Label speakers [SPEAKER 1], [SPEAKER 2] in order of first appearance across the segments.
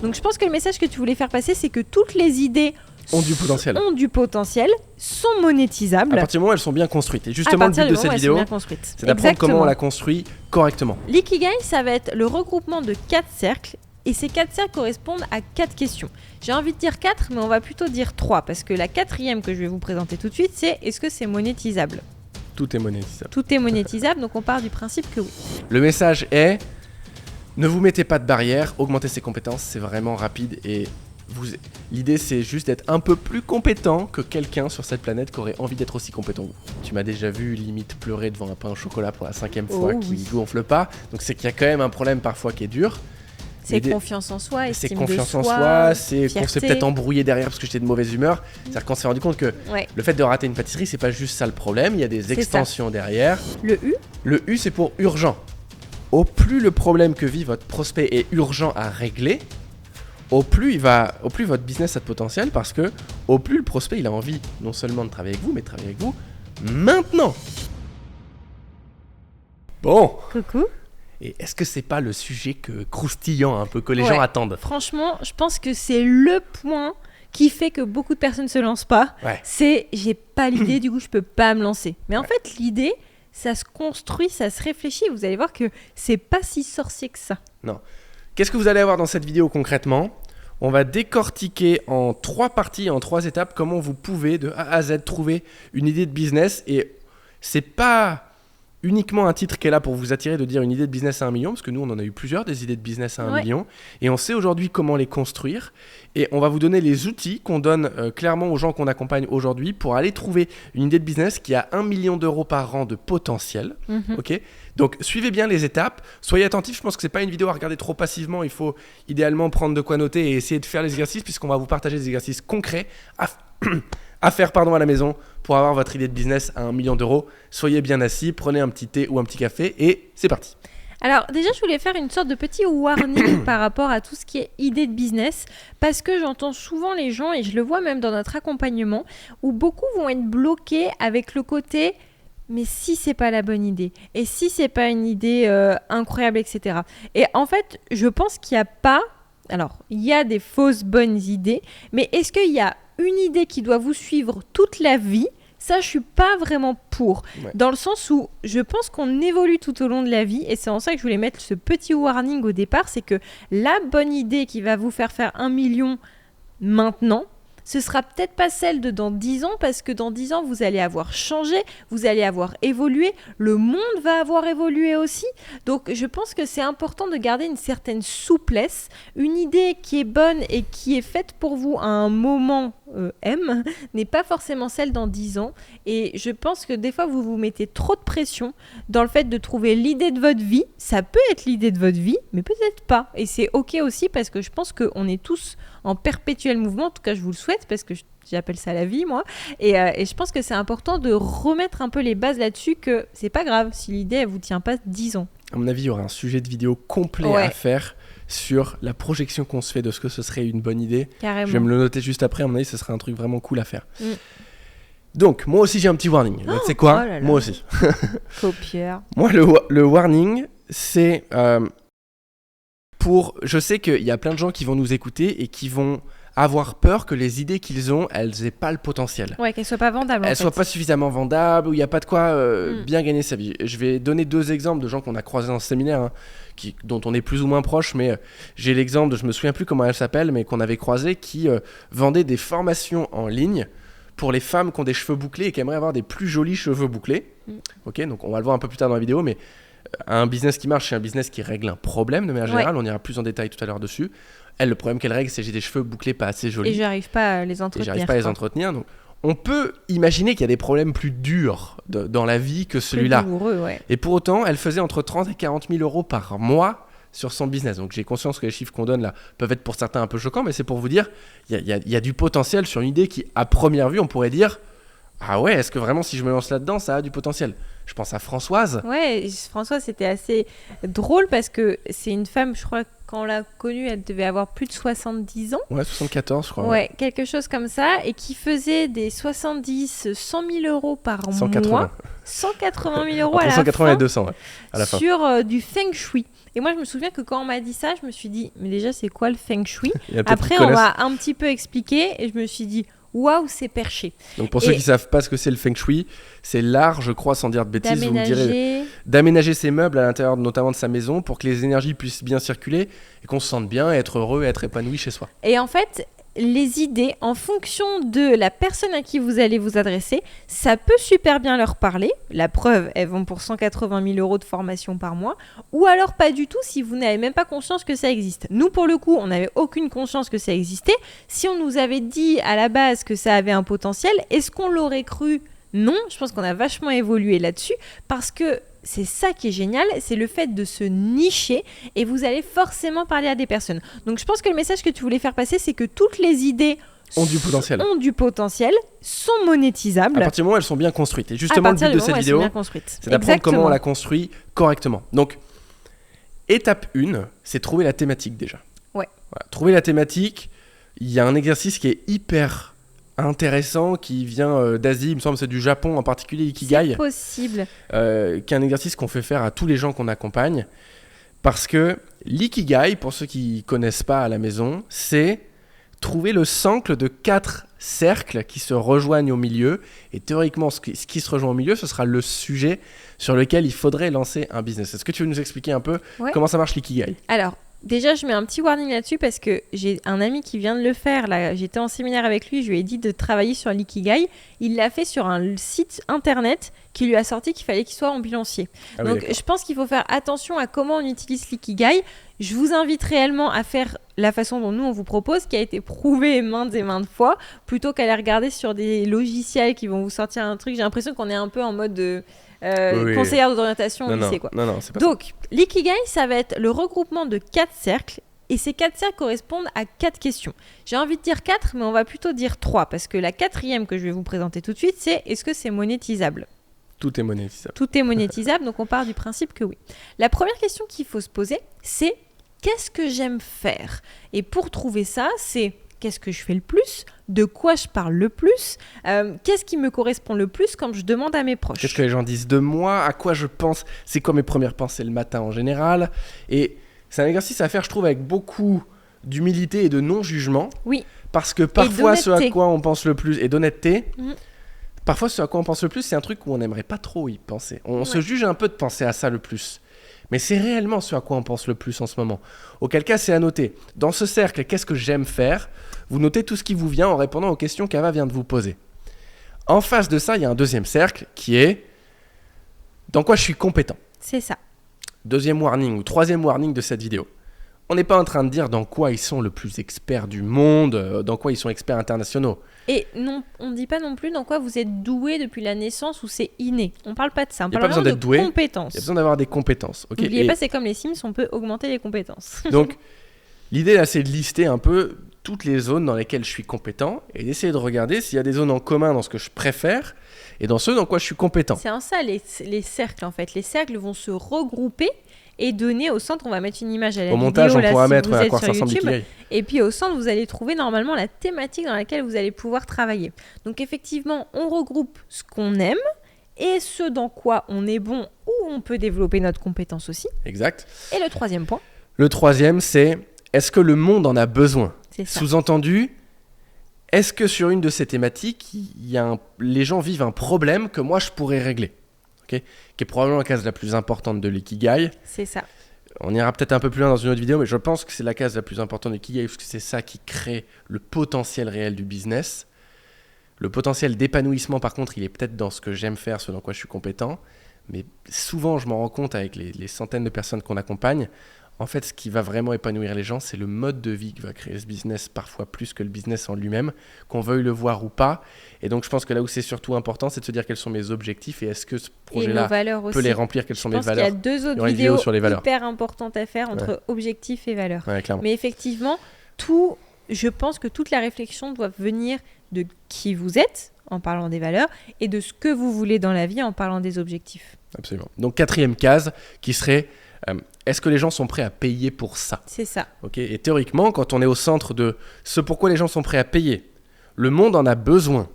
[SPEAKER 1] Donc je pense que le message que tu voulais faire passer, c'est que toutes les idées
[SPEAKER 2] ont du potentiel,
[SPEAKER 1] sont monétisables.
[SPEAKER 2] À partir du moment où elles sont bien construites. Et justement, le but de cette vidéo, c'est d'apprendre comment on la construit correctement.
[SPEAKER 1] L'ikigai, ça va être le regroupement de 4 cercles. Et ces 4 cercles correspondent à 4 questions. J'ai envie de dire 4, mais on va plutôt dire 3. Parce que la 4e que je vais vous présenter tout de suite, c'est est-ce que c'est monétisable ?
[SPEAKER 2] Tout est monétisable.
[SPEAKER 1] Tout est monétisable, donc on part du principe que oui.
[SPEAKER 2] Le message est, ne vous mettez pas de barrière, augmentez ses compétences, c'est vraiment rapide et l'idée c'est juste d'être un peu plus compétent que quelqu'un sur cette planète qui aurait envie d'être aussi compétent que vous. Tu m'as déjà vu limite pleurer devant un pain au chocolat pour la 5e fois qui ne gonfle pas, donc c'est qu'il y a quand même un problème parfois qui est dur.
[SPEAKER 1] C'est confiance en soi, estime
[SPEAKER 2] c'est confiance
[SPEAKER 1] de
[SPEAKER 2] en soi, c'est qu'on s'est peut-être embrouillé derrière parce que j'étais de mauvaise humeur. C'est-à-dire qu'on s'est rendu compte que le fait de rater une pâtisserie, c'est pas juste ça le problème, il y a des extensions derrière. Le U, c'est pour urgent. Au plus le problème que vit votre prospect est urgent à régler, au plus votre business a de potentiel parce que au plus le prospect il a envie non seulement de travailler avec vous, mais de travailler avec vous maintenant. Bon.
[SPEAKER 1] Coucou.
[SPEAKER 2] Et est-ce que c'est pas le sujet croustillant un peu que les gens attendent ?
[SPEAKER 1] Franchement, je pense que c'est le point qui fait que beaucoup de personnes se lancent pas. C'est j'ai pas l'idée, du coup je peux pas me lancer. Mais en fait l'idée, ça se construit, ça se réfléchit. Vous allez voir que c'est pas si sorcier que ça.
[SPEAKER 2] Non. Qu'est-ce que vous allez avoir dans cette vidéo concrètement ? On va décortiquer en 3 parties, en 3 étapes, comment vous pouvez de A à Z trouver une idée de business. Et c'est pas uniquement un titre qui est là pour vous attirer de dire une idée de business à 1 million, parce que nous on en a eu plusieurs des idées de business à 1 million, et on sait aujourd'hui comment les construire, et on va vous donner les outils qu'on donne clairement aux gens qu'on accompagne aujourd'hui pour aller trouver une idée de business qui a 1 million d'euros par an de potentiel. Ok ? Donc suivez bien les étapes, soyez attentifs, je pense que c'est pas une vidéo à regarder trop passivement, il faut idéalement prendre de quoi noter et essayer de faire les exercices, puisqu'on va vous partager des exercices concrets à faire à la maison pour avoir votre idée de business à 1 million d'euros. Soyez bien assis, prenez un petit thé ou un petit café et c'est parti.
[SPEAKER 1] Alors déjà, je voulais faire une sorte de petit warning par rapport à tout ce qui est idée de business, parce que j'entends souvent les gens, et je le vois même dans notre accompagnement, où beaucoup vont être bloqués avec le côté « mais si c'est pas la bonne idée, et si c'est pas une idée incroyable, etc. » Et en fait, je pense qu'il n'y a pas... Alors, il y a des fausses bonnes idées, mais est-ce qu'il y a une idée qui doit vous suivre toute la vie ? Ça, je suis pas vraiment pour. Dans le sens où je pense qu'on évolue tout au long de la vie, et c'est en ça que je voulais mettre ce petit warning au départ, c'est que la bonne idée qui va vous faire 1 million maintenant, ce sera peut-être pas celle de dans 10 ans, parce que dans 10 ans, vous allez avoir changé, vous allez avoir évolué, le monde va avoir évolué aussi. Donc, je pense que c'est important de garder une certaine souplesse. Une idée qui est bonne et qui est faite pour vous à un moment M n'est pas forcément celle dans 10 ans. Et je pense que des fois, vous vous mettez trop de pression dans le fait de trouver l'idée de votre vie. Ça peut être l'idée de votre vie, mais peut-être pas. Et c'est OK aussi, parce que je pense qu'on est tous en perpétuel mouvement. En tout cas, je vous le souhaite, parce que j'appelle ça la vie, moi. Et je pense que c'est important de remettre un peu les bases là-dessus, que c'est pas grave si l'idée, elle vous tient pas 10 ans.
[SPEAKER 2] À mon avis, il y aura un sujet de vidéo complet à faire sur la projection qu'on se fait de ce que ce serait une bonne idée.
[SPEAKER 1] Carrément.
[SPEAKER 2] Je vais me le noter juste après. À mon avis, ce serait un truc vraiment cool à faire. Donc, moi aussi, j'ai un petit warning. Tu sais quoi ? Moi aussi.
[SPEAKER 1] Copieur.
[SPEAKER 2] Moi, le warning, c'est pour... Je sais qu'il y a plein de gens qui vont nous écouter et qui vont avoir peur que les idées qu'ils ont, elles n'aient pas le potentiel.
[SPEAKER 1] Ouais, qu'elles soient pas vendables.
[SPEAKER 2] Elles soient pas suffisamment vendables, ou il n'y a pas de quoi bien gagner sa vie. Je vais donner 2 exemples de gens qu'on a croisés dans ce séminaire, dont on est plus ou moins proche, mais j'ai l'exemple, je me souviens plus comment elle s'appelle, mais qu'on avait croisé, qui vendait des formations en ligne pour les femmes qui ont des cheveux bouclés et qui aimeraient avoir des plus jolis cheveux bouclés. Ok, donc on va le voir un peu plus tard dans la vidéo, mais un business qui marche, c'est un business qui règle un problème de manière générale. On ira plus en détail tout à l'heure dessus. Elle, le problème qu'elle règle, c'est que j'ai des cheveux bouclés pas assez jolis.
[SPEAKER 1] Et j'arrive pas à les entretenir.
[SPEAKER 2] Donc, on peut imaginer qu'il y a des problèmes plus durs dans la vie que celui-là.
[SPEAKER 1] Plus douloureux,
[SPEAKER 2] Et pour autant, elle faisait entre 30 et 40 000 euros par mois sur son business. Donc j'ai conscience que les chiffres qu'on donne là peuvent être pour certains un peu choquants, mais c'est pour vous dire, il y a du potentiel sur une idée qui, à première vue, on pourrait dire « Ah ouais, est-ce que vraiment si je me lance là-dedans, ça a du potentiel ?» Je pense à Françoise.
[SPEAKER 1] Ouais, Françoise, c'était assez drôle parce que c'est une femme, je crois, quand on l'a connue, elle devait avoir plus de 70 ans.
[SPEAKER 2] Ouais, 74, je crois.
[SPEAKER 1] Ouais, quelque chose comme ça. Et qui faisait des 100 000 euros par
[SPEAKER 2] 180.
[SPEAKER 1] mois. 180 000 euros
[SPEAKER 2] Entre
[SPEAKER 1] à la
[SPEAKER 2] 180
[SPEAKER 1] fin
[SPEAKER 2] et 200 à la fin.
[SPEAKER 1] sur du feng shui. Et moi, je me souviens que quand on m'a dit ça, je me suis dit, mais déjà, c'est quoi le feng shui?
[SPEAKER 2] Il y a peut-être
[SPEAKER 1] Après,
[SPEAKER 2] qui
[SPEAKER 1] on
[SPEAKER 2] connaissent.
[SPEAKER 1] va un petit peu expliquer et je me suis dit, waouh, c'est perché.
[SPEAKER 2] Donc pour ceux qui savent pas ce que c'est le feng shui, c'est l'art, je crois, sans dire de bêtises, vous me direz, d'aménager ses meubles à l'intérieur notamment de sa maison pour que les énergies puissent bien circuler et qu'on se sente bien, être heureux, être épanoui chez soi.
[SPEAKER 1] Et en fait, les idées, en fonction de la personne à qui vous allez vous adresser, ça peut super bien leur parler. La preuve, elles vont pour 180 000 euros de formation par mois. Ou alors pas du tout si vous n'avez même pas conscience que ça existe. Nous, pour le coup, on n'avait aucune conscience que ça existait. Si on nous avait dit à la base que ça avait un potentiel, est-ce qu'on l'aurait cru ? Non, je pense qu'on a vachement évolué là-dessus parce que c'est ça qui est génial, c'est le fait de se nicher et vous allez forcément parler à des personnes. Donc je pense que le message que tu voulais faire passer, c'est que toutes les idées
[SPEAKER 2] ont du potentiel,
[SPEAKER 1] sont monétisables.
[SPEAKER 2] À partir du moment où elles sont bien construites. Et justement, le but de cette vidéo, c'est d'apprendre comment on la construit correctement. Donc, étape 1, c'est trouver la thématique déjà.
[SPEAKER 1] Ouais.
[SPEAKER 2] Voilà, trouver la thématique, il y a un exercice qui est hyper intéressant qui vient d'Asie, il me semble que c'est du Japon en particulier, Ikigai.
[SPEAKER 1] C'est possible.
[SPEAKER 2] Qui est un exercice qu'on fait faire à tous les gens qu'on accompagne parce que l'Ikigai, pour ceux qui ne connaissent pas à la maison, c'est trouver le cercle de 4 cercles qui se rejoignent au milieu et théoriquement ce qui se rejoint au milieu, ce sera le sujet sur lequel il faudrait lancer un business. Est-ce que tu veux nous expliquer un peu comment ça marche l'Ikigai ?
[SPEAKER 1] Alors, déjà, je mets un petit warning là-dessus parce que j'ai un ami qui vient de le faire. Là, j'étais en séminaire avec lui, je lui ai dit de travailler sur l'ikigai. Il l'a fait sur un site internet qui lui a sorti qu'il fallait qu'il soit ambulancier. Donc, je pense qu'il faut faire attention à comment on utilise l'ikigai. Je vous invite réellement à faire la façon dont nous on vous propose, qui a été prouvée maintes et maintes fois, plutôt qu'à aller regarder sur des logiciels qui vont vous sortir un truc. J'ai l'impression qu'on est un peu en mode de conseillère d'orientation au lycée.
[SPEAKER 2] Non, c'est pas
[SPEAKER 1] Donc, l'ikigai, ça va être le regroupement de 4 cercles. Et ces 4 cercles correspondent à 4 questions. J'ai envie de dire 4, mais on va plutôt dire 3. Parce que la 4e que je vais vous présenter tout de suite, c'est est-ce que c'est monétisable ?
[SPEAKER 2] Tout est monétisable.
[SPEAKER 1] Tout est monétisable, donc on part du principe que oui. La première question qu'il faut se poser, c'est qu'est-ce que j'aime faire ? Et pour trouver ça, c'est qu'est-ce que je fais le plus ? De quoi je parle le plus ? Qu'est-ce qui me correspond le plus quand je demande à mes proches ?
[SPEAKER 2] Qu'est-ce que les gens disent de moi ? À quoi je pense ? C'est quoi mes premières pensées le matin en général ? Et c'est un exercice à faire, je trouve, avec beaucoup d'humilité et de non-jugement.
[SPEAKER 1] Oui.
[SPEAKER 2] Parce que parfois, ce à quoi on pense le plus, et d'honnêteté, parfois, ce à quoi on pense le plus, c'est un truc où on n'aimerait pas trop y penser. On se juge un peu de penser à ça le plus. Mais c'est réellement ce à quoi on pense le plus en ce moment. Auquel cas, c'est à noter. Dans ce cercle, qu'est-ce que j'aime faire ? Vous notez tout ce qui vous vient en répondant aux questions qu'Ava vient de vous poser. En face de ça, il y a un deuxième cercle qui est dans quoi je suis compétent.
[SPEAKER 1] C'est ça.
[SPEAKER 2] Deuxième warning ou troisième warning de cette vidéo. On n'est pas en train de dire dans quoi ils sont le plus experts du monde, dans quoi ils sont experts internationaux.
[SPEAKER 1] Et non, on ne dit pas non plus dans quoi vous êtes doué depuis la naissance ou c'est inné. On ne parle pas de ça. On parle vraiment de compétences.
[SPEAKER 2] Il y a besoin d'avoir des compétences. Okay.
[SPEAKER 1] N'oubliez pas, c'est comme les Sims, on peut augmenter les compétences.
[SPEAKER 2] Donc, l'idée là, c'est de lister un peu toutes les zones dans lesquelles je suis compétent et d'essayer de regarder s'il y a des zones en commun dans ce que je préfère et dans ceux dans quoi je suis compétent.
[SPEAKER 1] C'est en ça les cercles en fait. Les cercles vont se regrouper et donner au centre, on va mettre une image à la vidéo.
[SPEAKER 2] Au montage, on pourra
[SPEAKER 1] si
[SPEAKER 2] mettre à quoi ça
[SPEAKER 1] ressemble
[SPEAKER 2] l'ikigai.
[SPEAKER 1] Et puis au centre, vous allez trouver normalement la thématique dans laquelle vous allez pouvoir travailler. Donc effectivement, on regroupe ce qu'on aime et ce dans quoi on est bon ou on peut développer notre compétence aussi.
[SPEAKER 2] Exact.
[SPEAKER 1] Et le troisième point.
[SPEAKER 2] Le troisième, c'est est-ce que le monde en a besoin ?
[SPEAKER 1] C'est ça.
[SPEAKER 2] Sous-entendu, est-ce que sur une de ces thématiques, les gens vivent un problème que moi je pourrais régler ? Okay, qui est probablement la case la plus importante de l'ikigai.
[SPEAKER 1] C'est ça.
[SPEAKER 2] On ira peut-être un peu plus loin dans une autre vidéo, mais je pense que c'est la case la plus importante de l'ikigai, parce que c'est ça qui crée le potentiel réel du business. Le potentiel d'épanouissement, par contre, il est peut-être dans ce que j'aime faire, ce dans quoi je suis compétent. Mais souvent, je m'en rends compte avec les centaines de personnes qu'on accompagne. En fait, ce qui va vraiment épanouir les gens, c'est le mode de vie qui va créer ce business, parfois plus que le business en lui-même, qu'on veuille le voir ou pas. Et donc, je pense que là où c'est surtout important, c'est de se dire quels sont mes objectifs et est-ce que ce projet-là peut les remplir, quelles sont mes valeurs.
[SPEAKER 1] Il y a deux autres vidéos sur les valeurs hyper importantes à faire entre objectifs et valeurs.
[SPEAKER 2] Ouais, clairement.
[SPEAKER 1] Mais effectivement, je pense que toute la réflexion doit venir de qui vous êtes, en parlant des valeurs, et de ce que vous voulez dans la vie, en parlant des objectifs.
[SPEAKER 2] Absolument. Donc, quatrième case qui serait... est-ce que les gens sont prêts à payer pour ça ?
[SPEAKER 1] C'est ça.
[SPEAKER 2] Okay. Et théoriquement, quand on est au centre de ce pourquoi les gens sont prêts à payer, le monde en a besoin.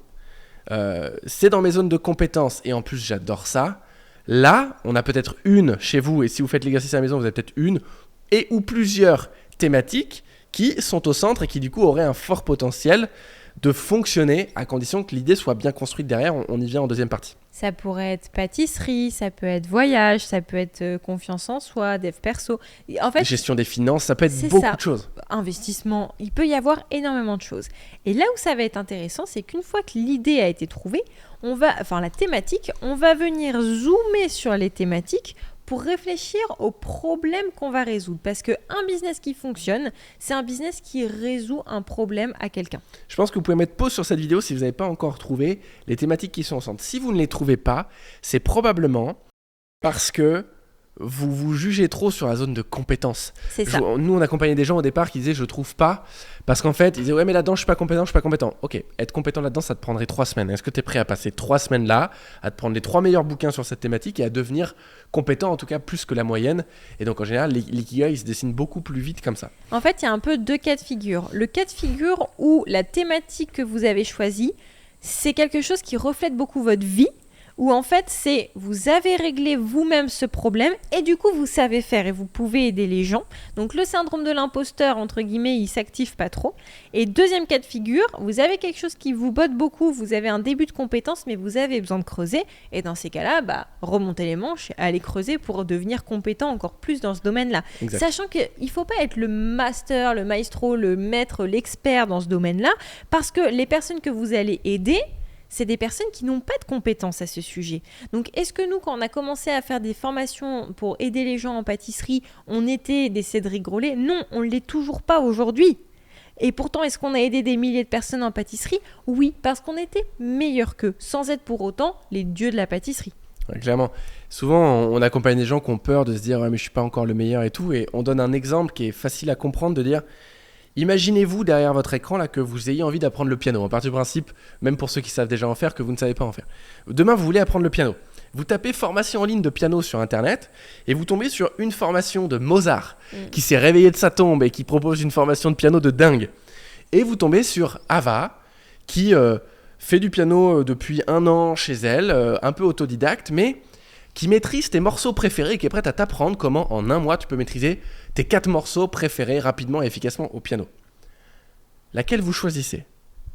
[SPEAKER 2] c'est dans mes zones de compétences et en plus j'adore ça. Là, on a peut-être une chez vous et si vous faites l'exercice à la maison, vous avez peut-être une et ou plusieurs thématiques qui sont au centre et qui du coup auraient un fort potentiel de fonctionner à condition que l'idée soit bien construite derrière. On y vient en deuxième partie.
[SPEAKER 1] Ça pourrait être pâtisserie, ça peut être voyage, ça peut être confiance en soi, dev perso. En fait,
[SPEAKER 2] gestion des finances, ça peut être beaucoup de choses.
[SPEAKER 1] Investissement, il peut y avoir énormément de choses. Et là où ça va être intéressant, c'est qu'une fois que l'idée a été trouvée, la thématique, on va venir zoomer sur les thématiques pour réfléchir aux problèmes qu'on va résoudre. Parce qu'un business qui fonctionne, c'est un business qui résout un problème à quelqu'un.
[SPEAKER 2] Je pense que vous pouvez mettre pause sur cette vidéo si vous n'avez pas encore trouvé les thématiques qui sont au centre. Si vous ne les trouvez pas, c'est probablement parce que vous vous jugez trop sur la zone de compétence.
[SPEAKER 1] C'est ça.
[SPEAKER 2] Nous, on accompagnait des gens au départ qui disaient « je trouve pas ». Parce qu'en fait, ils disaient « ouais, mais là-dedans, je suis pas compétent. » Ok, être compétent là-dedans, ça te prendrait 3 semaines. Est-ce que tu es prêt à passer 3 semaines là, à te prendre les 3 meilleurs bouquins sur cette thématique et à devenir compétent, en tout cas plus que la moyenne? Et donc, en général, l'ikigai, il se dessine beaucoup plus vite comme ça.
[SPEAKER 1] En fait, il y a un peu 2 cas de figure. Le cas de figure où la thématique que vous avez choisie, c'est quelque chose qui reflète beaucoup votre vie, où en fait, c'est vous avez réglé vous-même ce problème et du coup, vous savez faire et vous pouvez aider les gens. Donc, le syndrome de l'imposteur, entre guillemets, il s'active pas trop. Et deuxième cas de figure, vous avez quelque chose qui vous botte beaucoup, vous avez un début de compétence, mais vous avez besoin de creuser. Et dans ces cas-là, remontez les manches, allez creuser pour devenir compétent encore plus dans ce domaine-là.
[SPEAKER 2] Exact.
[SPEAKER 1] Sachant qu'il ne faut pas être le master, le maestro, le maître, l'expert dans ce domaine-là, parce que les personnes que vous allez aider, c'est des personnes qui n'ont pas de compétences à ce sujet. Donc, est-ce que nous, quand on a commencé à faire des formations pour aider les gens en pâtisserie, on était des Cédric Grolet? Non, on ne l'est toujours pas aujourd'hui. Et pourtant, est-ce qu'on a aidé des milliers de personnes en pâtisserie? Oui, parce qu'on était meilleurs qu'eux, sans être pour autant les dieux de la pâtisserie.
[SPEAKER 2] Ouais, clairement. Souvent, on accompagne des gens qui ont peur de se dire ouais, mais je suis pas encore le meilleur et tout. Et on donne un exemple qui est facile à comprendre de dire imaginez-vous derrière votre écran là que vous ayez envie d'apprendre le piano. En partie du principe, même pour ceux qui savent déjà en faire, que vous ne savez pas en faire. Demain, vous voulez apprendre le piano. Vous tapez formation en ligne de piano sur Internet et vous tombez sur une formation de Mozart qui s'est réveillé de sa tombe et qui propose une formation de piano de dingue. Et vous tombez sur Ava qui fait du piano depuis 1 an chez elle, un peu autodidacte, mais qui maîtrise tes morceaux préférés et qui est prête à t'apprendre comment en 1 mois tu peux maîtriser tes 4 morceaux préférés rapidement et efficacement au piano. Laquelle vous choisissez?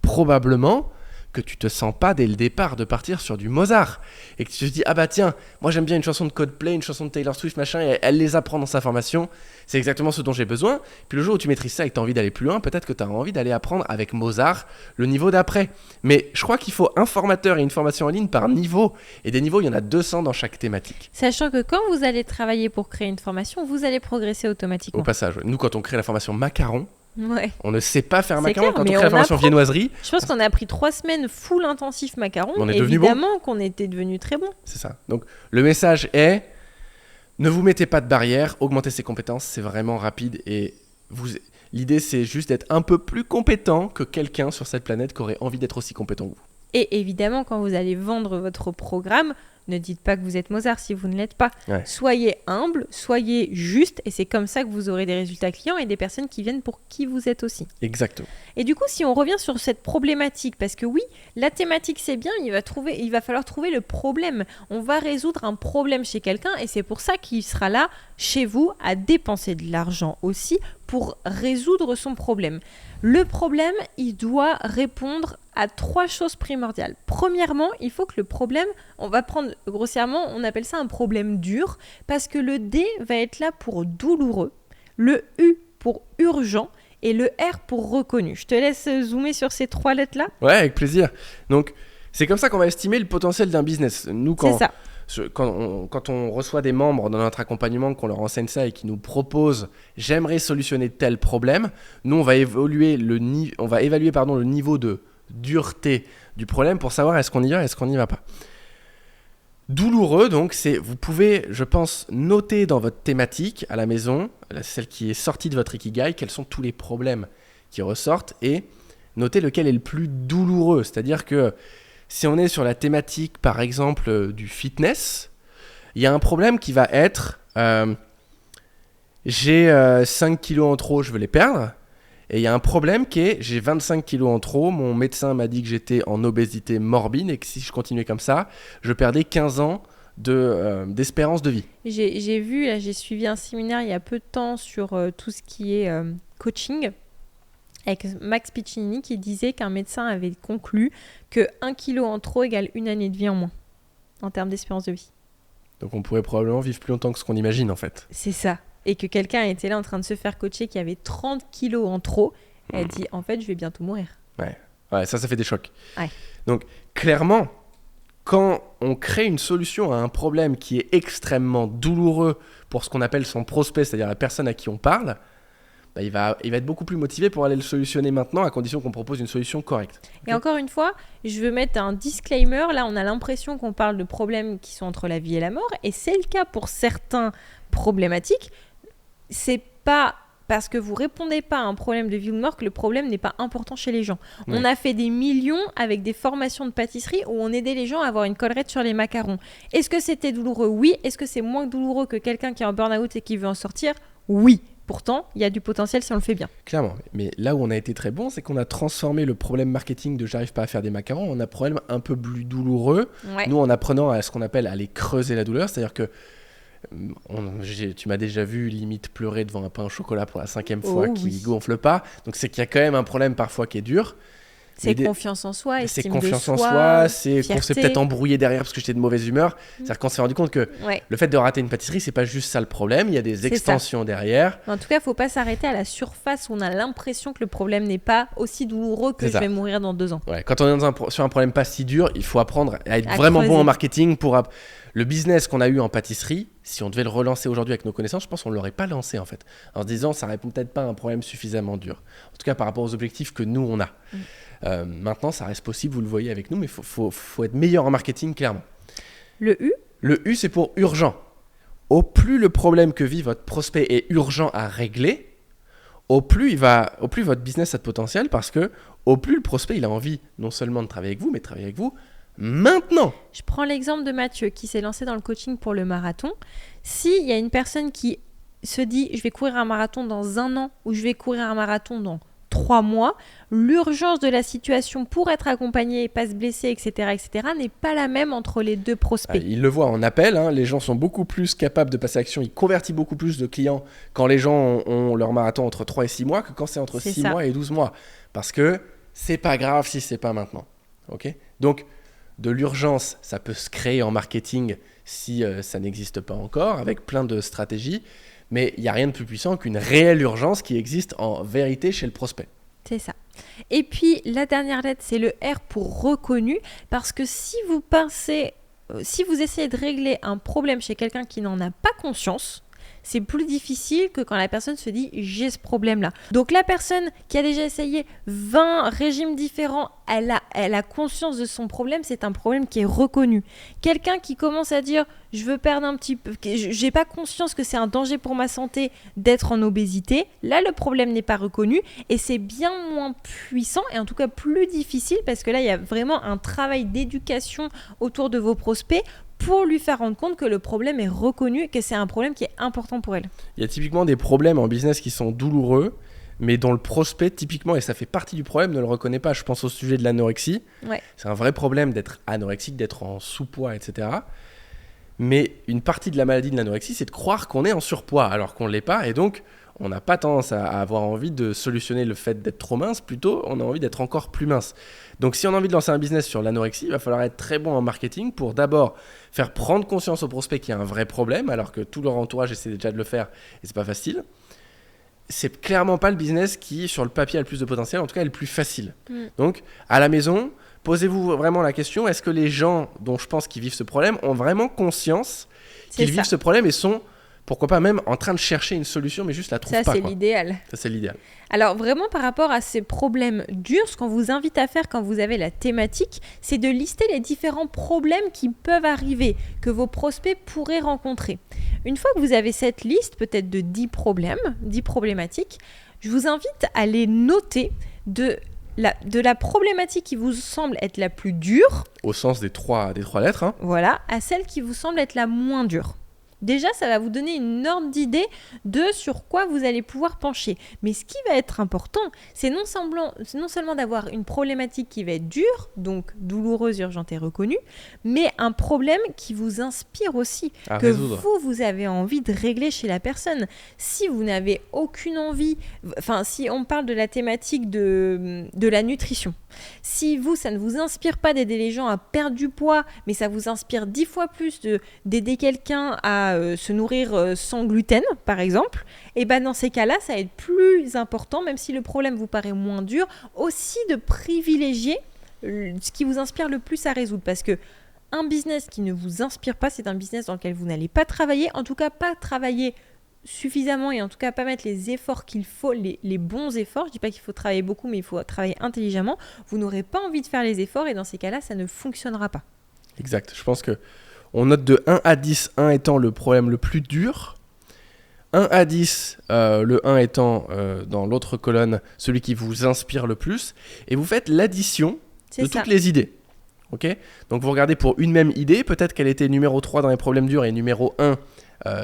[SPEAKER 2] Probablement que tu te sens pas dès le départ de partir sur du Mozart et que tu te dis ah bah tiens, moi j'aime bien une chanson de Coldplay, une chanson de Taylor Swift machin et elle les apprend dans sa formation, c'est exactement ce dont j'ai besoin. Puis le jour où tu maîtrises ça et que tu as envie d'aller plus loin, peut-être que tu as envie d'aller apprendre avec Mozart le niveau d'après. Mais je crois qu'il faut un formateur et une formation en ligne par niveau et des niveaux il y en a 200 dans chaque thématique.
[SPEAKER 1] Sachant que quand vous allez travailler pour créer une formation, vous allez progresser automatiquement.
[SPEAKER 2] Au passage, nous quand on crée la formation macaron,
[SPEAKER 1] ouais.
[SPEAKER 2] On ne sait pas faire
[SPEAKER 1] C'est
[SPEAKER 2] macaron
[SPEAKER 1] clair,
[SPEAKER 2] quand on
[SPEAKER 1] mais
[SPEAKER 2] crée la
[SPEAKER 1] on
[SPEAKER 2] formation
[SPEAKER 1] apprend.
[SPEAKER 2] viennoiserie.
[SPEAKER 1] Je pense qu'on a pris 3 semaines full intensif macaron.
[SPEAKER 2] On est devenu bon.
[SPEAKER 1] Évidemment qu'on était devenu très bon.
[SPEAKER 2] C'est ça. Donc le message est ne vous mettez pas de barrière, augmentez ses compétences, c'est vraiment rapide et l'idée c'est juste d'être un peu plus compétent que quelqu'un sur cette planète qui aurait envie d'être aussi compétent que vous.
[SPEAKER 1] Et évidemment, quand vous allez vendre votre programme, ne dites pas que vous êtes Mozart si vous ne l'êtes pas.
[SPEAKER 2] Ouais.
[SPEAKER 1] Soyez humble, soyez juste, et c'est comme ça que vous aurez des résultats clients et des personnes qui viennent pour qui vous êtes aussi.
[SPEAKER 2] Exactement.
[SPEAKER 1] Et du coup, si on revient sur cette problématique, parce que oui, la thématique c'est bien, il va falloir trouver le problème. On va résoudre un problème chez quelqu'un et c'est pour ça qu'il sera là chez vous à dépenser de l'argent aussi pour résoudre son problème. Le problème, il doit répondre à 3 choses primordiales. Premièrement, il faut que le problème, on va prendre grossièrement, on appelle ça un problème dur, parce que le D va être là pour douloureux, le U pour urgent et le R pour reconnu. Je te laisse zoomer sur ces 3 lettres-là.
[SPEAKER 2] Ouais, avec plaisir. Donc c'est comme ça qu'on va estimer le potentiel d'un business. Nous,
[SPEAKER 1] C'est ça.
[SPEAKER 2] Quand on reçoit des membres dans notre accompagnement, qu'on leur enseigne ça et qu'ils nous proposent « j'aimerais solutionner tel problème », nous, on va évaluer le niveau de dureté du problème pour savoir est-ce qu'on y va, est-ce qu'on n'y va pas. Douloureux, donc, vous pouvez, je pense, noter dans votre thématique à la maison, celle qui est sortie de votre Ikigai, quels sont tous les problèmes qui ressortent et noter lequel est le plus douloureux. C'est-à-dire que si on est sur la thématique, par exemple, du fitness, il y a un problème qui va être j'ai 5 kilos en trop, je veux les perdre. Et il y a un problème qui est, j'ai 25 kilos en trop, mon médecin m'a dit que j'étais en obésité morbide et que si je continuais comme ça, je perdais 15 ans d'espérance de vie.
[SPEAKER 1] J'ai vu, là, j'ai suivi un séminaire il y a peu de temps sur tout ce qui est coaching avec Max Piccinini qui disait qu'un médecin avait conclu que 1 kilo en trop égale 1 année de vie en moins en termes d'espérance de vie.
[SPEAKER 2] Donc on pourrait probablement vivre plus longtemps que ce qu'on imagine en fait.
[SPEAKER 1] C'est ça. Et que quelqu'un était là en train de se faire coacher qui avait 30 kilos en trop. Elle dit en fait je vais bientôt mourir.
[SPEAKER 2] Ouais, ça fait des chocs.
[SPEAKER 1] Ouais.
[SPEAKER 2] Donc clairement, quand on crée une solution à un problème qui est extrêmement douloureux pour ce qu'on appelle son prospect, c'est-à-dire la personne à qui on parle, il va être beaucoup plus motivé pour aller le solutionner maintenant à condition qu'on propose une solution correcte.
[SPEAKER 1] Et encore une fois, je veux mettre un disclaimer. Là, on a l'impression qu'on parle de problèmes qui sont entre la vie et la mort. Et c'est le cas pour certains problématiques. C'est pas parce que vous répondez pas à un problème de vie ou de mort que le problème n'est pas important chez les gens.
[SPEAKER 2] Oui.
[SPEAKER 1] On a fait des millions avec des formations de pâtisserie où on aidait les gens à avoir une collerette sur les macarons. Est-ce que c'était douloureux? Oui. Est-ce que c'est moins douloureux que quelqu'un qui est en burn-out et qui veut en sortir? Oui. Pourtant, il y a du potentiel si on le fait bien.
[SPEAKER 2] Clairement. Mais là où on a été très bon, c'est qu'on a transformé le problème marketing de j'arrive pas à faire des macarons en un problème un peu plus douloureux.
[SPEAKER 1] Ouais.
[SPEAKER 2] Nous, en apprenant à ce qu'on appelle à aller creuser la douleur, c'est-à-dire que tu m'as déjà vu limite pleurer devant un pain au chocolat pour la 5e fois qui gonfle pas. Donc c'est qu'il y a quand même un problème parfois qui est dur.
[SPEAKER 1] C'est confiance en soi, estime
[SPEAKER 2] c'est confiance
[SPEAKER 1] de
[SPEAKER 2] en
[SPEAKER 1] soi,
[SPEAKER 2] soi, c'est qu'on s'est
[SPEAKER 1] fierté.
[SPEAKER 2] peut-être embrouillé derrière parce que j'étais de mauvaise humeur. C'est-à-dire qu'on s'est rendu compte que le fait de rater une pâtisserie, c'est pas juste ça le problème, il y a des extensions derrière.
[SPEAKER 1] En tout cas, il ne faut pas s'arrêter à la surface où on a l'impression que le problème n'est pas aussi douloureux que je vais mourir dans 2 ans.
[SPEAKER 2] Ouais, quand on est sur un problème pas si dur, il faut apprendre à être
[SPEAKER 1] À
[SPEAKER 2] vraiment
[SPEAKER 1] creuser.
[SPEAKER 2] bon en marketing pour le business qu'on a eu en pâtisserie. Si on devait le relancer aujourd'hui avec nos connaissances, je pense qu'on ne l'aurait pas lancé en fait. En se disant, ça répond peut-être pas à un problème suffisamment dur. En tout cas, par rapport aux objectifs que nous, on a. Maintenant, ça reste possible, vous le voyez avec nous, mais il faut être meilleur en marketing, clairement.
[SPEAKER 1] Le U,
[SPEAKER 2] Le U, c'est pour urgent. Au plus le problème que vit votre prospect est urgent à régler, au plus votre business a de potentiel parce que au plus le prospect il a envie non seulement de travailler avec vous, mais de travailler avec vous maintenant.
[SPEAKER 1] je prends l'exemple de Mathieu qui s'est lancé dans le coaching pour le marathon. S'il y a une personne qui se dit je vais courir un marathon dans 1 an ou je vais courir un marathon dans 3 mois, l'urgence de la situation pour être accompagné et pas se blesser, etc., n'est pas la même entre les 2 prospects.
[SPEAKER 2] Il le voit en appel, les gens sont beaucoup plus capables de passer à l'action, ils convertissent beaucoup plus de clients quand les gens ont leur marathon entre 3 et 6 mois que quand c'est entre 6 mois et 12 mois. Parce que c'est pas grave si c'est pas maintenant. Okay ? Donc, de l'urgence, ça peut se créer en marketing si ça n'existe pas encore, avec plein de stratégies. Mais il n'y a rien de plus puissant qu'une réelle urgence qui existe en vérité chez le prospect.
[SPEAKER 1] C'est ça. Et puis, la dernière lettre, c'est le R pour reconnu. Parce que si vous essayez de régler un problème chez quelqu'un qui n'en a pas conscience, c'est plus difficile que quand la personne se dit « j'ai ce problème-là ». Donc la personne qui a déjà essayé 20 régimes différents, elle a conscience de son problème, c'est un problème qui est reconnu. Quelqu'un qui commence à dire « je veux perdre un petit peu, j'ai pas conscience que c'est un danger pour ma santé d'être en obésité », là le problème n'est pas reconnu et c'est bien moins puissant et en tout cas plus difficile parce que là il y a vraiment un travail d'éducation autour de vos prospects pour lui faire rendre compte que le problème est reconnu et que c'est un problème qui est important pour elle.
[SPEAKER 2] Il y a typiquement des problèmes en business qui sont douloureux, mais dont le prospect, typiquement, et ça fait partie du problème, ne le reconnaît pas. Je pense au sujet de l'anorexie.
[SPEAKER 1] Ouais.
[SPEAKER 2] C'est un vrai problème d'être anorexique, d'être en sous-poids, etc. Mais une partie de la maladie de l'anorexie, c'est de croire qu'on est en surpoids alors qu'on ne l'est pas. Et donc, on n'a pas tendance à avoir envie de solutionner le fait d'être trop mince. Plutôt, on a envie d'être encore plus mince. Donc, si on a envie de lancer un business sur l'anorexie, il va falloir être très bon en marketing pour d'abord faire prendre conscience aux prospects qu'il y a un vrai problème, alors que tout leur entourage essaie déjà de le faire et c'est pas facile. C'est clairement pas le business qui, sur le papier, a le plus de potentiel, en tout cas, est le plus facile. Donc, à la maison, posez-vous vraiment la question, est-ce que les gens dont je pense qu'ils vivent ce problème ont vraiment conscience qu'ils vivent ce problème et sont, pourquoi pas même, en train de chercher une solution, mais juste la trouvent pas.
[SPEAKER 1] Ça, c'est l'idéal.
[SPEAKER 2] Ça, c'est l'idéal.
[SPEAKER 1] Alors, vraiment, par rapport à ces problèmes durs, ce qu'on vous invite à faire quand vous avez la thématique, c'est de lister les différents problèmes qui peuvent arriver, que vos prospects pourraient rencontrer. Une fois que vous avez cette liste, peut-être de 10 problèmes, 10 problématiques, je vous invite à les noter de la problématique qui vous semble être la plus dure,
[SPEAKER 2] au sens des trois lettres,
[SPEAKER 1] voilà, à celle qui vous semble être la moins dure. Déjà, ça va vous donner une ordre d'idée de sur quoi vous allez pouvoir pencher. Mais ce qui va être important, c'est non seulement d'avoir une problématique qui va être dure, donc douloureuse, urgente et reconnue, mais un problème qui vous inspire aussi,
[SPEAKER 2] à
[SPEAKER 1] que
[SPEAKER 2] résoudre.
[SPEAKER 1] vous avez envie de régler chez la personne. Si vous n'avez aucune envie, enfin, si on parle de la thématique de la nutrition, si vous, ça ne vous inspire pas d'aider les gens à perdre du poids, mais ça vous inspire 10 fois plus d'aider quelqu'un à se nourrir sans gluten, par exemple, et ben dans ces cas-là, ça va être plus important, même si le problème vous paraît moins dur, aussi de privilégier ce qui vous inspire le plus à résoudre. Parce que un business qui ne vous inspire pas, c'est un business dans lequel vous n'allez pas travailler, en tout cas pas travailler suffisamment et en tout cas pas mettre les efforts qu'il faut, les bons efforts. Je dis pas qu'il faut travailler beaucoup, mais il faut travailler intelligemment. Vous n'aurez pas envie de faire les efforts et dans ces cas-là, ça ne fonctionnera pas.
[SPEAKER 2] Exact. Je pense que on note de 1 à 10, 1 étant le problème le plus dur. 1 à 10, le 1 étant dans l'autre colonne celui qui vous inspire le plus. Et vous faites l'addition de toutes les idées. Okay, donc vous regardez pour une même idée, peut-être qu'elle était numéro 3 dans les problèmes durs et numéro 1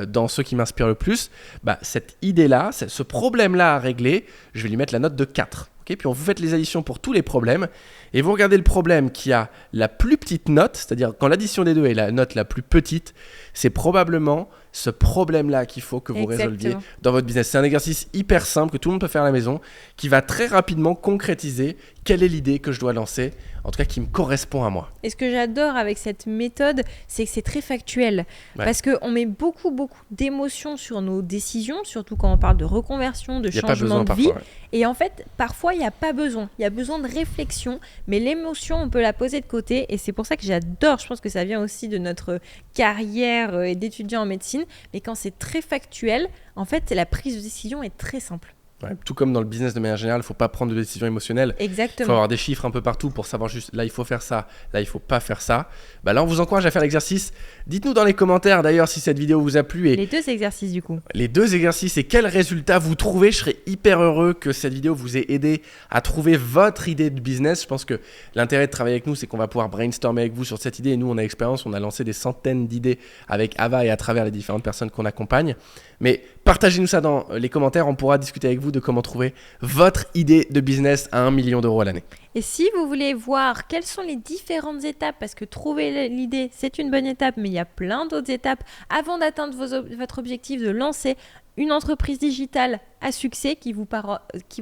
[SPEAKER 2] dans ceux qui m'inspirent le plus. Bah, cette idée-là, ce problème-là à régler, je vais lui mettre la note de 4. Okay, puis vous faites les additions pour tous les problèmes et vous regardez le problème qui a la plus petite note, c'est-à-dire quand l'addition des deux est la note la plus petite, c'est probablement ce problème-là qu'il faut que vous résolviez dans votre business. C'est un exercice hyper simple que tout le monde peut faire à la maison, qui va très rapidement concrétiser quelle est l'idée que je dois lancer, en tout cas qui me correspond à moi.
[SPEAKER 1] Et ce que j'adore avec cette méthode, c'est que c'est très factuel. Ouais. Parce qu'on met beaucoup d'émotions sur nos décisions, surtout quand on parle de reconversion, de changement de vie. Parfois, ouais. Et en fait, parfois, il n'y a pas besoin. Il y a besoin de réflexion, mais l'émotion, on peut la poser de côté. Et c'est pour ça que j'adore, je pense que ça vient aussi de notre carrière d'étudiant en médecine. Mais quand c'est très factuel, en fait, la prise de décision est très simple.
[SPEAKER 2] Ouais, tout comme dans le business de manière générale, il ne faut pas prendre de décisions émotionnelles.
[SPEAKER 1] Exactement.
[SPEAKER 2] Il faut avoir des chiffres un peu partout pour savoir juste là il faut faire ça, là il ne faut pas faire ça. Bah, là on vous encourage à faire l'exercice. Dites-nous dans les commentaires d'ailleurs si cette vidéo vous a plu. Et
[SPEAKER 1] les 2 exercices du coup.
[SPEAKER 2] Les 2 exercices et quels résultats vous trouvez. Je serais hyper heureux que cette vidéo vous ait aidé à trouver votre idée de business. Je pense que l'intérêt de travailler avec nous, c'est qu'on va pouvoir brainstormer avec vous sur cette idée. Et nous on a l'expérience, on a lancé des centaines d'idées avec Ava et à travers les différentes personnes qu'on accompagne. Mais partagez-nous ça dans les commentaires, on pourra discuter avec vous de comment trouver votre idée de business à 1 million d'euros à l'année.
[SPEAKER 1] Et si vous voulez voir quelles sont les différentes étapes, parce que trouver l'idée, c'est une bonne étape, mais il y a plein d'autres étapes avant d'atteindre votre objectif de lancer une entreprise digitale à succès qui vous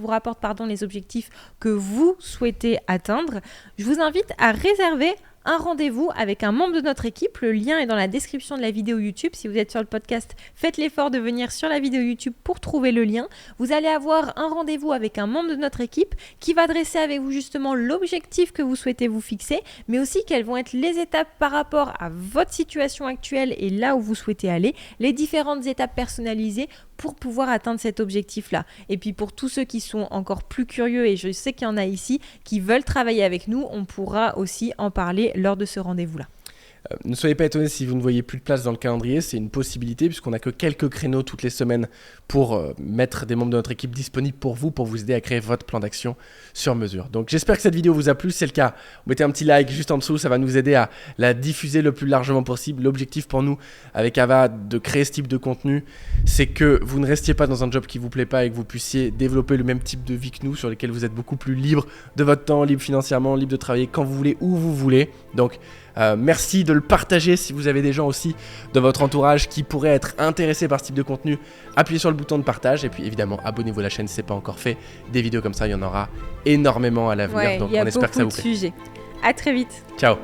[SPEAKER 1] rapporte les objectifs que vous souhaitez atteindre, je vous invite à réserver un rendez-vous avec un membre de notre équipe. Le lien est dans la description de la vidéo YouTube. Si vous êtes sur le podcast, faites l'effort de venir sur la vidéo YouTube pour trouver le lien. Vous allez avoir un rendez-vous avec un membre de notre équipe qui va dresser avec vous justement l'objectif que vous souhaitez vous fixer, mais aussi quelles vont être les étapes par rapport à votre situation actuelle et là où vous souhaitez aller, les différentes étapes personnalisées pour pouvoir atteindre cet objectif-là. Et puis pour tous ceux qui sont encore plus curieux, et je sais qu'il y en a ici, qui veulent travailler avec nous, on pourra aussi en parler lors de ce rendez-vous-là.
[SPEAKER 2] Ne soyez pas étonnés si vous ne voyez plus de place dans le calendrier, c'est une possibilité puisqu'on n'a que quelques créneaux toutes les semaines pour mettre des membres de notre équipe disponibles pour vous aider à créer votre plan d'action sur mesure. Donc j'espère que cette vidéo vous a plu, si c'est le cas, mettez un petit like juste en dessous, ça va nous aider à la diffuser le plus largement possible. L'objectif pour nous avec Ava de créer ce type de contenu, c'est que vous ne restiez pas dans un job qui ne vous plaît pas et que vous puissiez développer le même type de vie que nous sur lesquels vous êtes beaucoup plus libre de votre temps, libre financièrement, libre de travailler quand vous voulez, où vous voulez. Donc merci de le partager si vous avez des gens aussi de votre entourage qui pourraient être intéressés par ce type de contenu. Appuyez sur le bouton de partage et puis évidemment abonnez-vous à la chaîne si ce n'est pas encore fait. Des vidéos comme ça, il y en aura énormément à l'avenir.
[SPEAKER 1] Ouais,
[SPEAKER 2] donc on espère que ça vous plaît.
[SPEAKER 1] Sujets. À très vite.
[SPEAKER 2] Ciao.